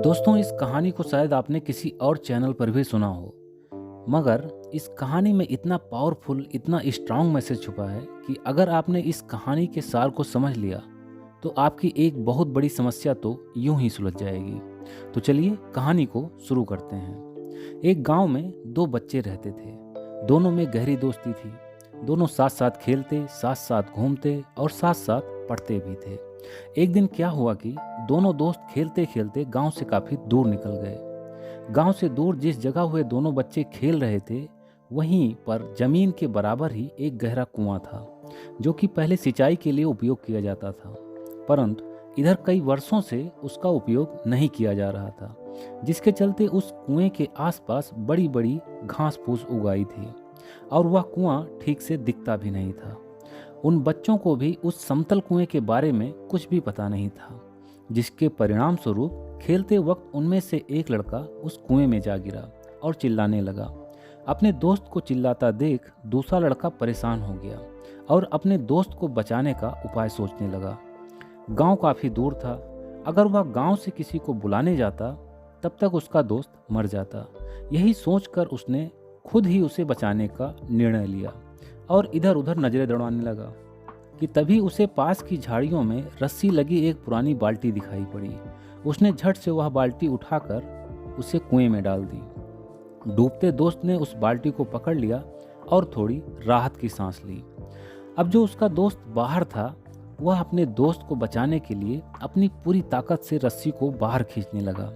दोस्तों, इस कहानी को शायद आपने किसी और चैनल पर भी सुना हो, मगर इस कहानी में इतना पावरफुल, इतना स्ट्रांग मैसेज छुपा है कि अगर आपने इस कहानी के सार को समझ लिया, तो आपकी एक बहुत बड़ी समस्या तो यूं ही सुलझ जाएगी। तो चलिए कहानी को शुरू करते हैं। एक गांव में दो बच्चे रहते थे। दोनों में गहरी दोस्ती थी। दोनों साथ साथ खेलते, साथ साथ घूमते और साथ साथ पढ़ते भी थे। एक दिन क्या हुआ कि दोनों दोस्त खेलते खेलते गांव से काफी दूर निकल गए। गांव से दूर जिस जगह हुए दोनों बच्चे खेल रहे थे, वहीं पर जमीन के बराबर ही एक गहरा कुआं था, जो कि पहले सिंचाई के लिए उपयोग किया जाता था, परंतु इधर कई वर्षों से उसका उपयोग नहीं किया जा रहा था, जिसके चलते उस कुएं के आसपास बड़ी बड़ी घास फूस उगाई थी और वह कुआं ठीक से दिखता भी नहीं था। उन बच्चों को भी उस समतल कुएं के बारे में कुछ भी पता नहीं था, जिसके परिणाम स्वरूप खेलते वक्त उनमें से एक लड़का उस कुएं में जा गिरा और चिल्लाने लगा। अपने दोस्त को चिल्लाता देख दूसरा लड़का परेशान हो गया और अपने दोस्त को बचाने का उपाय सोचने लगा। गांव काफ़ी दूर था। अगर वह गांव से किसी को बुलाने जाता, तब तक उसका दोस्त मर जाता। यही सोचकर उसने खुद ही उसे बचाने का निर्णय लिया और इधर उधर नजरें दौड़ाने लगा कि तभी उसे पास की झाड़ियों में रस्सी लगी एक पुरानी बाल्टी दिखाई पड़ी। उसने झट से वह बाल्टी उठाकर उसे कुएं में डाल दी। डूबते दोस्त ने उस बाल्टी को पकड़ लिया और थोड़ी राहत की सांस ली। अब जो उसका दोस्त बाहर था, वह अपने दोस्त को बचाने के लिए अपनी पूरी ताकत से रस्सी को बाहर खींचने लगा।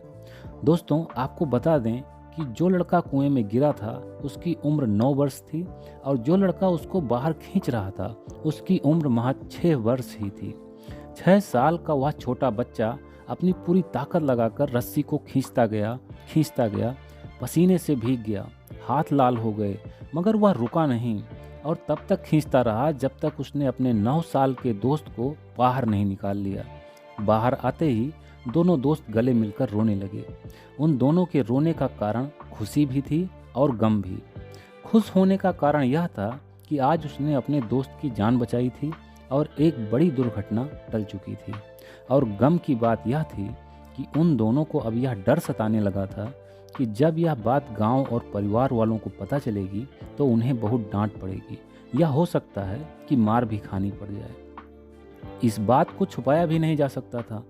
दोस्तों, आपको बता दें कि जो लड़का कुएं में गिरा था, उसकी उम्र 9 वर्ष थी और जो लड़का उसको बाहर खींच रहा था, उसकी उम्र महज 6 वर्ष ही थी। 6 साल का वह छोटा बच्चा अपनी पूरी ताकत लगाकर रस्सी को खींचता गया, पसीने से भीग गया, हाथ लाल हो गए, मगर वह रुका नहीं और तब तक खींचता रहा जब तक उसने अपने 9 साल के दोस्त को बाहर नहीं निकाल लिया। बाहर आते ही दोनों दोस्त गले मिलकर रोने लगे। उन दोनों के रोने का कारण खुशी भी थी और गम भी। खुश होने का कारण यह था कि आज उसने अपने दोस्त की जान बचाई थी और एक बड़ी दुर्घटना टल चुकी थी। और गम की बात यह थी कि उन दोनों को अब यह डर सताने लगा था कि जब यह बात गांव और परिवार वालों को पता चलेगी तो उन्हें बहुत डांट पड़ेगी या हो सकता है कि मार भी खानी पड़ जाए। इस बात को छुपाया भी नहीं जा सकता था,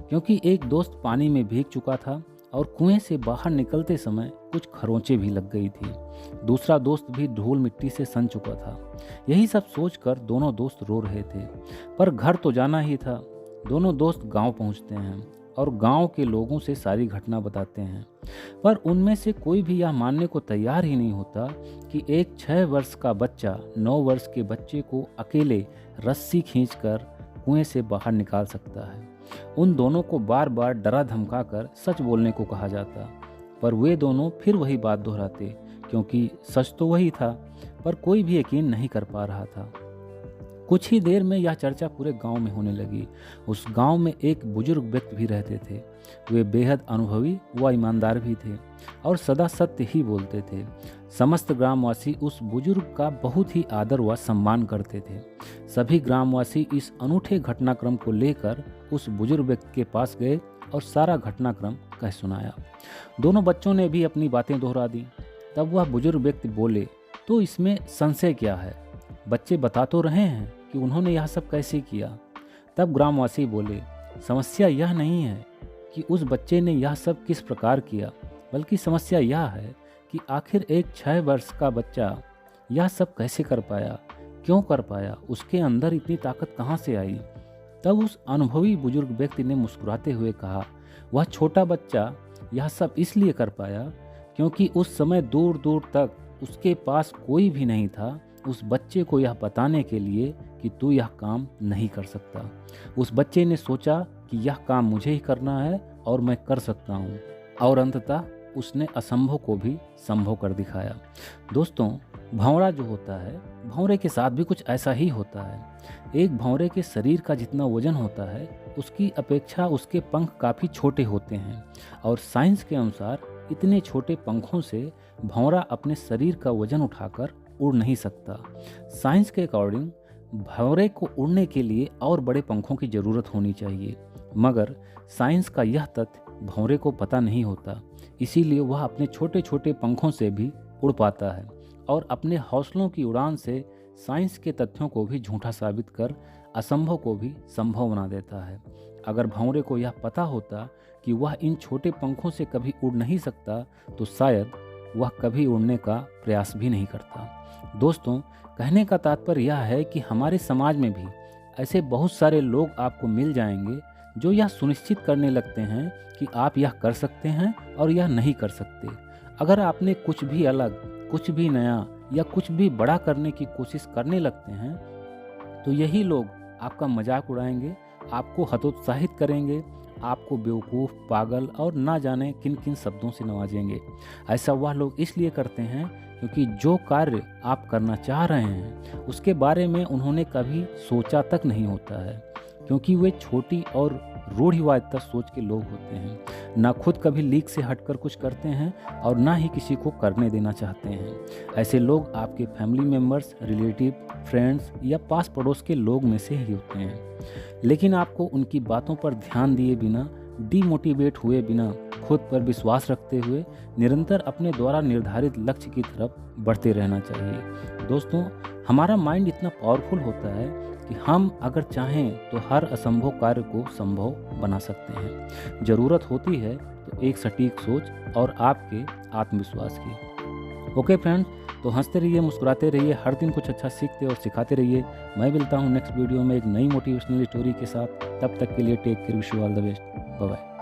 क्योंकि एक दोस्त पानी में भीग चुका था और कुएं से बाहर निकलते समय कुछ खरोंचें भी लग गई थी। दूसरा दोस्त भी धूल मिट्टी से सन चुका था। यही सब सोचकर दोनों दोस्त रो रहे थे, पर घर तो जाना ही था। दोनों दोस्त गांव पहुंचते हैं और गांव के लोगों से सारी घटना बताते हैं, पर उनमें से कोई भी यह मानने को तैयार ही नहीं होता कि एक 6 वर्ष का बच्चा 9 वर्ष के बच्चे को अकेले रस्सी खींचकर कुएं से बाहर निकाल सकता है। उन दोनों को बार बार डरा धमकाकर सच बोलने को कहा जाता, पर वे दोनों फिर वही बात दोहराते, क्योंकि सच तो वही था, पर कोई भी यकीन नहीं कर पा रहा था। कुछ ही देर में यह चर्चा पूरे गांव में होने लगी। उस गांव में एक बुजुर्ग व्यक्ति भी रहते थे। वे बेहद अनुभवी व ईमानदार भी थे और सदा सत्य ही बोलते थे। समस्त ग्रामवासी उस बुजुर्ग का बहुत ही आदर व सम्मान करते थे। सभी ग्रामवासी इस अनूठे घटनाक्रम को लेकर उस बुजुर्ग व्यक्ति के पास गए और सारा घटनाक्रम कह सुनाया। दोनों बच्चों ने भी अपनी बातें दोहरा दी। तब वह बुजुर्ग व्यक्ति बोले, तो इसमें संशय क्या है? बच्चे बता तो रहे हैं कि उन्होंने यह सब कैसे किया। तब ग्रामवासी बोले, समस्या यह नहीं है कि उस बच्चे ने यह सब किस प्रकार किया, बल्कि समस्या यह है कि आखिर एक 6 वर्ष का बच्चा यह सब कैसे कर पाया, क्यों कर पाया, उसके अंदर इतनी ताकत कहाँ से आई। तब उस अनुभवी बुजुर्ग व्यक्ति ने मुस्कुराते हुए कहा, वह छोटा बच्चा यह सब इसलिए कर पाया क्योंकि उस समय दूर दूर तक उसके पास कोई भी नहीं था उस बच्चे को यह बताने के लिए कि तू यह काम नहीं कर सकता। उस बच्चे ने सोचा कि यह काम मुझे ही करना है और मैं कर सकता हूँ, और अंततः उसने असंभव को भी संभव कर दिखाया। दोस्तों, भंवरा जो होता है, भंवरे के साथ भी कुछ ऐसा ही होता है। एक भंवरे के शरीर का जितना वजन होता है, उसकी अपेक्षा उसके पंख काफ़ी छोटे होते हैं, और साइंस के अनुसार इतने छोटे पंखों से भंवरा अपने शरीर का वजन उठाकर उड़ नहीं सकता। साइंस के अकॉर्डिंग भंवरे को उड़ने के लिए और बड़े पंखों की ज़रूरत होनी चाहिए, मगर साइंस का यह तथ्य भंवरे को पता नहीं होता, इसीलिए वह अपने छोटे छोटे पंखों से भी उड़ पाता है और अपने हौसलों की उड़ान से साइंस के तथ्यों को भी झूठा साबित कर असंभव को भी संभव बना देता है। अगर भंवरे को यह पता होता कि वह इन छोटे पंखों से कभी उड़ नहीं सकता तो शायद वह कभी उड़ने का प्रयास भी नहीं करता। दोस्तों, कहने का तात्पर्य यह है कि हमारे समाज में भी ऐसे बहुत सारे लोग आपको मिल जाएंगे जो यह सुनिश्चित करने लगते हैं कि आप यह कर सकते हैं और यह नहीं कर सकते। अगर आपने कुछ भी अलग, कुछ भी नया या कुछ भी बड़ा करने की कोशिश करने लगते हैं तो यही लोग आपका मजाक उड़ाएंगे, आपको हतोत्साहित करेंगे, आपको बेवकूफ़, पागल और ना जाने किन किन शब्दों से नवाजेंगे। ऐसा वह लोग इसलिए करते हैं क्योंकि जो कार्य आप करना चाह रहे हैं उसके बारे में उन्होंने कभी सोचा तक नहीं होता है, क्योंकि वे छोटी और रूढ़िवादिता सोच के लोग होते हैं, ना खुद कभी लीक से हटकर कुछ करते हैं और ना ही किसी को करने देना चाहते हैं। ऐसे लोग आपके फैमिली मेम्बर्स, रिलेटिव, फ्रेंड्स या पास पड़ोस के लोग में से ही होते हैं। लेकिन आपको उनकी बातों पर ध्यान दिए बिना, डीमोटिवेट हुए बिना, खुद पर विश्वास रखते हुए निरंतर अपने द्वारा निर्धारित लक्ष्य की तरफ बढ़ते रहना चाहिए। दोस्तों, हमारा माइंड इतना पावरफुल होता है कि हम अगर चाहें तो हर असंभव कार्य को संभव बना सकते हैं। ज़रूरत होती है तो एक सटीक सोच और आपके आत्मविश्वास की। ओके फ्रेंड्स, तो हंसते रहिए, मुस्कुराते रहिए, हर दिन कुछ अच्छा सीखते और सिखाते रहिए। मैं मिलता हूँ नेक्स्ट वीडियो में एक नई मोटिवेशनल स्टोरी के साथ। तब तक के लिए take care, wish you all the best, bye bye.